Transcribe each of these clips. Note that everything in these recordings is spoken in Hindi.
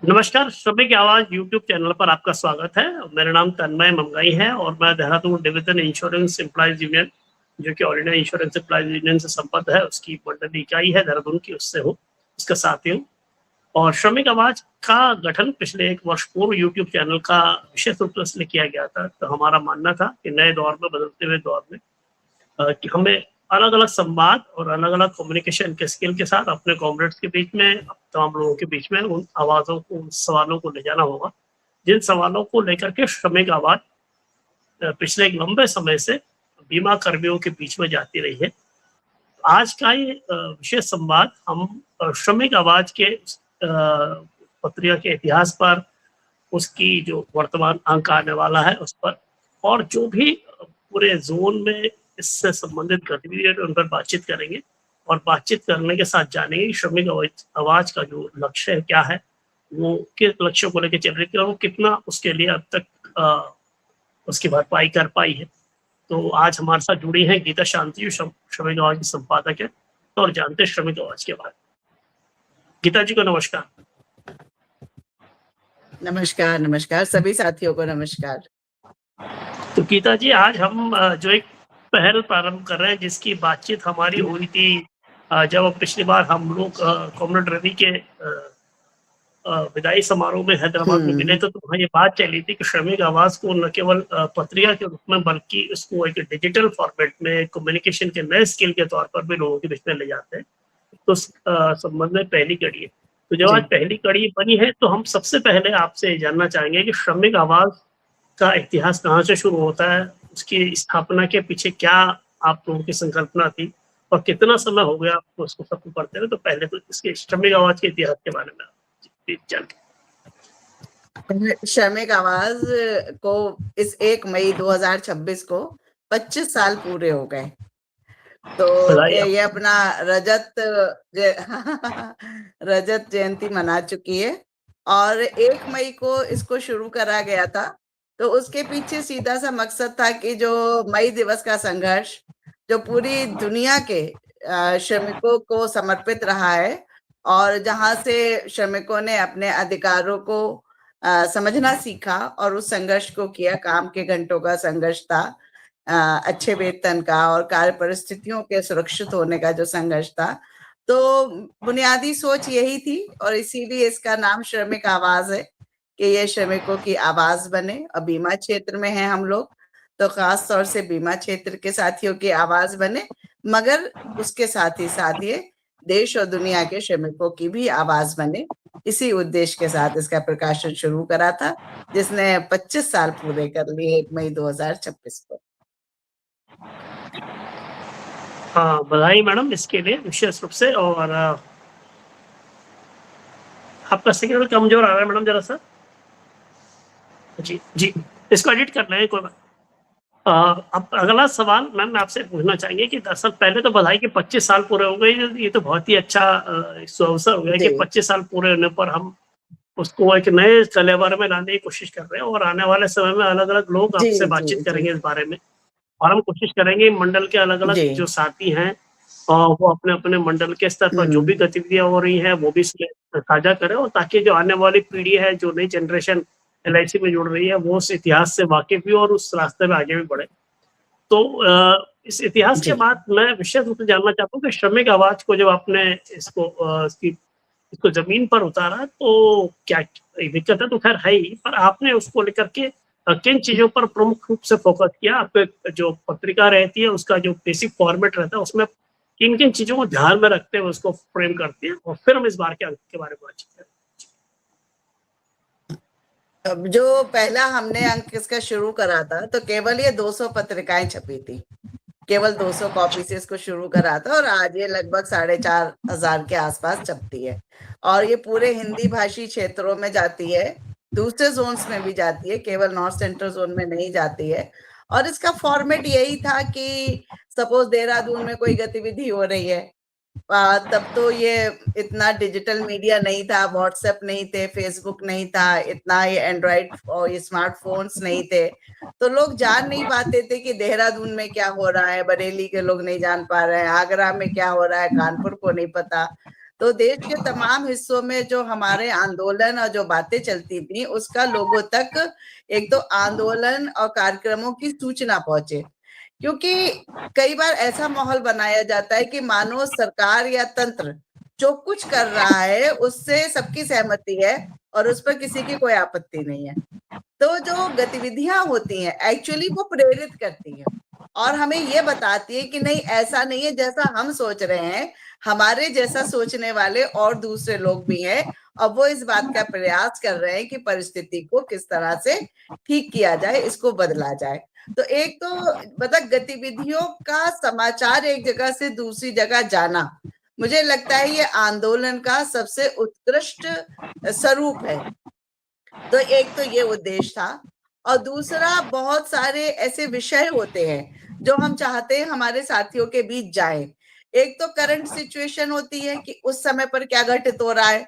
नमस्कार, श्रमिक की आवाज़ यूट्यूब चैनल पर आपका स्वागत है। मेरा नाम तन्मय मंगाई है और मैं Dehradun division insurance employees union, जो कि all India insurance employees union से संबद्ध है, उसकी मंडल इकाई है देहरादून की, उससे हूँ, उसका साथी हूँ। और श्रमिक आवाज़ का गठन पिछले 1 वर्ष पूर्व यूट्यूब चैनल का विशेष रूप से इसलिए किया गया था। तो हमारा मानना था कि नए दौर में, बदलते हुए दौर में कि हमें अलग-अलग संवाद और अलग-अलग कम्युनिकेशन के स्किल के साथ अपने कॉमरेड्स के बीच में, तमाम लोगों के बीच में उन आवाज़ों को, उन सवालों को ले जाना होगा, जिन सवालों को लेकर के श्रमिक आवाज़ पिछले एक लंबे समय से बीमा कर्मियों के बीच में जाती रही है। आज का ये विशेष संवाद हम श्रमिक आवाज़ के पत्रिका के इतिहास पर, उसकी जो वर्तमान अंक आने वाला है उस पर, और जो भी पूरे ज़ोन में इससे संबंधित गतिविधि है उन पर बातचीत करेंगे। और बातचीत करने के साथ जानेंगे कि श्रमिक आवाज़ का जो लक्ष्य है क्या है, वो किस लक्ष्यों को लेके चल रही है, वो कितना उसके लिए अब तक उसकी भरपाई कर पाई है। तो आज हमारे साथ जुड़ी हैं गीता शांति, जो श्रमिक आवाज़ की संपादक है, और जानते हैं श्रमिक आवाज़ के बारे में। गीता जी को नमस्कार। नमस्कार, नमस्कार सभी साथियों को नमस्कार। तो गीता जी, आज हम जो एक पहल प्रारंभ कर रहे हैं, जिसकी बातचीत हमारी हुई थी जब पिछली बार हम लोग कॉमरेड रवि के विदाई समारोह में हैदराबाद में मिले थे, तो वहाँ ये बात चली थी कि श्रमिक आवाज़ को न केवल पत्रिका के रूप में, बल्कि उसको एक डिजिटल फॉर्मेट में कम्युनिकेशन के नए स्किल के तौर पर भी लोगों के बीच में ले जाते हैं। तो संबंध में पहली कड़ी है। तो जब आज पहली कड़ी बनी है, तो हम सबसे पहले आपसे जानना चाहेंगे कि श्रमिक आवाज़ का इतिहास कहाँ से शुरू होता है, उसकी स्थापना के पीछे क्या आप लोगों की संकल्पना थी, और कितना समय हो गया आपको उसको सबको करते हुए? तो पहले तो इसके श्रमिक आवाज़ के इतिहास के बारे में जान। श्रमिक आवाज़ को इस 1 मई 2026 को 25 साल पूरे हो गए। तो ये अपना रजत रजत जयंती मना चुकी है, और 1 मई को इसको शुरू करा गया था। तो उसके पीछे सीधा सा मकसद था कि जो मई दिवस का संघर्ष, जो पूरी दुनिया के श्रमिकों को समर्पित रहा है, और जहां से श्रमिकों ने अपने अधिकारों को समझना सीखा और उस संघर्ष को किया, काम के घंटों का संघर्ष था, अच्छे वेतन का और कार्य परिस्थितियों के सुरक्षित होने का जो संघर्ष था। तो बुनियादी सोच यही थी, और इसीलिए इसका नाम श्रमिक आवाज है कि ये श्रमिकों की आवाज बने। और बीमा क्षेत्र में है हम लोग, तो खास तौर से बीमा क्षेत्र के साथियों की आवाज बने, मगर उसके साथ ही साथ ये देश और दुनिया के श्रमिकों की भी आवाज बने। इसी उद्देश्य के साथ इसका प्रकाशन शुरू करा था, जिसने 25 साल पूरे कर लिए 1 मई 2026 को। हाँ, बधाई मैडम इसके लिए विशेष रूप से। और आपका सिग्नल कमजोर आ रहा है मैडम, जरा सा। जी जी, इसको एडिट करना है कोई बात। अब अगला सवाल मैम आपसे पूछना चाहेंगे कि दरअसल पहले तो बधाई के 25 साल पूरे हो गए। ये तो बहुत ही अच्छा अवसर हो गया कि 25 साल पूरे होने पर हम उसको एक नए कलेवर में लाने की कोशिश कर रहे हैं, और आने वाले समय में अलग-अलग लोग आपसे बातचीत करेंगे इस बारे में। और हम कोशिश करेंगे मंडल के अलग-अलग जो साथी हैं, वो अपने-अपने मंडल के स्तर पर जो भी गतिविधियां हो रही हैं, वो भी साझा करें, और ताकि जो आने वाली पीढ़ी है, जो नई जनरेशन LIC में जुड़ रही है, वो उस इतिहास से वाकिफ भी और उस रास्ते में आगे भी बढ़े। तो इस इतिहास के बाद मैं विशेष रूप से जानना चाहता हूँ कि श्रमिक आवाज को जब आपने इसको जमीन पर उतारा, तो क्या दिक्कत है? तो खैर है ही, पर आपने उसको लेकर के किन चीजों पर प्रमुख रूप से फोकस किया? आपके जो पत्रिका रहती है, उसका जो बेसिक फॉर्मेट रहता है, उसमें किन किन चीजों को ध्यान में रखते हुए उसको फ्रेम करते हैं, और फिर हम इस बार के अंक के बारे में बातचीत करें। अब जो पहला हमने अंक इसका शुरू करा था, तो केवल ये 200 पत्रिकाएं छपी थी, केवल 200 कॉपी से इसको शुरू करा था, और आज ये लगभग 4,500 के आसपास छपती है। और ये पूरे हिंदी भाषी क्षेत्रों में जाती है, दूसरे जोन्स में भी जाती है, केवल नॉर्थ सेंट्रल जोन में नहीं जाती है। और इसका फॉर्मेट यही था कि सपोज देहरादून में कोई गतिविधि हो रही है, तब तो ये इतना डिजिटल मीडिया नहीं था, व्हाट्सएप नहीं थे, फेसबुक नहीं था, इतना ये एंड्रॉइड और ये स्मार्टफोन्स नहीं थे, तो लोग जान नहीं पाते थे कि देहरादून में क्या हो रहा है, बरेली के लोग नहीं जान पा रहे हैं, आगरा में क्या हो रहा है, कानपुर को नहीं पता। तो देश के तमाम हिस्सों में जो हमारे आंदोलन और जो बातें चलती थी उसका लोगों तक एक तो आंदोलन और कार्यक्रमों की सूचना पहुंचे। क्योंकि कई बार ऐसा माहौल बनाया जाता है कि मानो सरकार या तंत्र जो कुछ कर रहा है उससे सबकी सहमति है और उस पर किसी की कोई आपत्ति नहीं है। तो जो गतिविधियां होती हैं एक्चुअली वो प्रेरित करती हैं और हमें ये बताती है कि नहीं, ऐसा नहीं है जैसा हम सोच रहे हैं, हमारे जैसा सोचने वाले और दूसरे लोग भी हैं और वो इस बात का प्रयास कर रहे हैं कि परिस्थिति को किस तरह से ठीक किया जाए, इसको बदला जाए। तो एक तो मतलब गतिविधियों का समाचार एक जगह से दूसरी जगह जाना, मुझे लगता है ये आंदोलन का सबसे उत्कृष्ट स्वरूप है। तो एक तो ये उद्देश्य था और दूसरा बहुत सारे ऐसे विषय होते हैं जो हम चाहते हैं हमारे साथियों के बीच जाए। एक तो करंट सिचुएशन होती है कि उस समय पर क्या घटित हो रहा है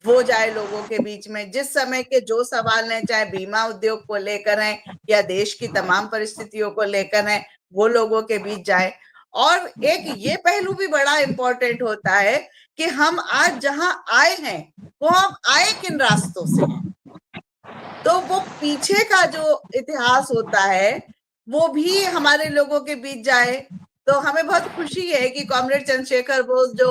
वो जाए लोगों के बीच में, जिस समय के जो सवाल हैं, चाहे बीमा उद्योग को लेकर हैं या देश की तमाम परिस्थितियों को लेकर हैं, वो लोगों के बीच जाए। और एक ये पहलू भी बड़ा इंपॉर्टेंट होता है कि हम आज जहां आए हैं वो हम आए किन रास्तों से हैं, तो वो पीछे का जो इतिहास होता है वो भी हमारे लोगों के बीच जाए। तो हमें बहुत खुशी है कि कॉमरेड चंद्रशेखर बोस जो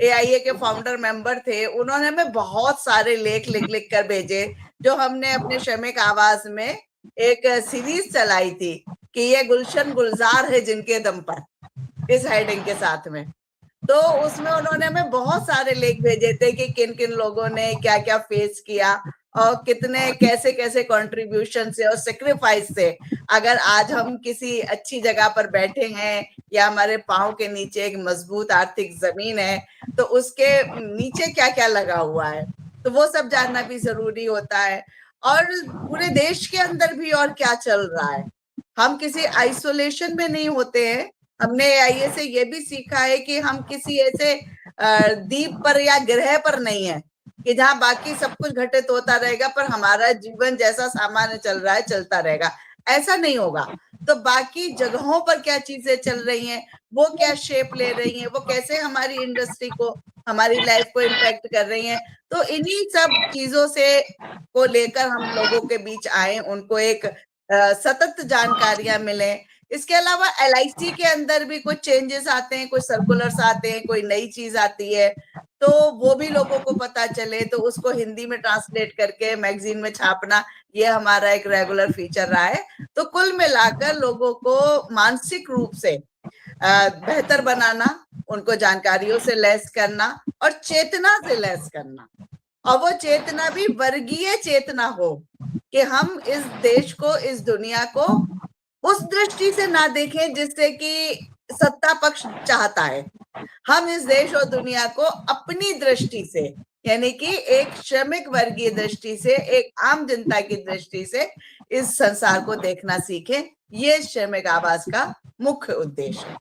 एआईए के फाउंडर मेंबर थे, उन्होंने हमें बहुत सारे लेख लिख लिख कर भेजे, जो हमने अपने श्रमिक आवाज में एक सीरीज चलाई थी कि ये गुलशन गुलजार है जिनके दम पर, इस हेडिंग के साथ में। तो उसमें उन्होंने हमें बहुत सारे लेख भेजे थे कि किन किन लोगों ने क्या क्या फेस किया और कितने कैसे कैसे कंट्रीब्यूशन से और सेक्रीफाइस से अगर आज हम किसी अच्छी जगह पर बैठे हैं या हमारे पांव के नीचे एक मजबूत आर्थिक जमीन है, तो उसके नीचे क्या क्या लगा हुआ है, तो वो सब जानना भी जरूरी होता है। और पूरे देश के अंदर भी और क्या चल रहा है, हम किसी आइसोलेशन में नहीं होते हैं। हमने आईए से ये भी सीखा है कि हम किसी ऐसे द्वीप पर या ग्रह पर नहीं है कि जहां बाकी सब कुछ घटित होता रहेगा पर हमारा जीवन जैसा सामान्य चल रहा है चलता रहेगा, ऐसा नहीं होगा। तो बाकी जगहों पर क्या चीजें चल रही हैं, वो क्या शेप ले रही हैं, वो कैसे हमारी इंडस्ट्री को, हमारी लाइफ को इम्पैक्ट कर रही हैं, तो इन्हीं सब चीजों से को लेकर हम लोगों के बीच आए, उनको एक सतत जानकारियां मिले। इसके अलावा एलआईसी के अंदर भी कुछ चेंजेस आते हैं, कुछ सर्कुलर्स आते हैं, कोई नई चीज आती है, तो वो भी लोगों को पता चले, तो उसको हिंदी में ट्रांसलेट करके मैगजीन में छापना, ये हमारा एक रेगुलर फीचर रहा है। तो कुल मिलाकर लोगों को मानसिक रूप से बेहतर बनाना, उनको जानकारियों से लैस करना और चेतना से लैस करना, और वो चेतना भी वर्गीय चेतना हो कि हम इस देश को, इस दुनिया को उस दृष्टि से ना देखें जिससे कि सत्ता पक्ष चाहता है। हम इस देश और दुनिया को अपनी दृष्टि से, यानी कि एक श्रमिक वर्गीय दृष्टि से, एक आम जनता की दृष्टि से इस संसार को देखना सीखें। ये श्रमिक आवाज का मुख्य उद्देश्य है।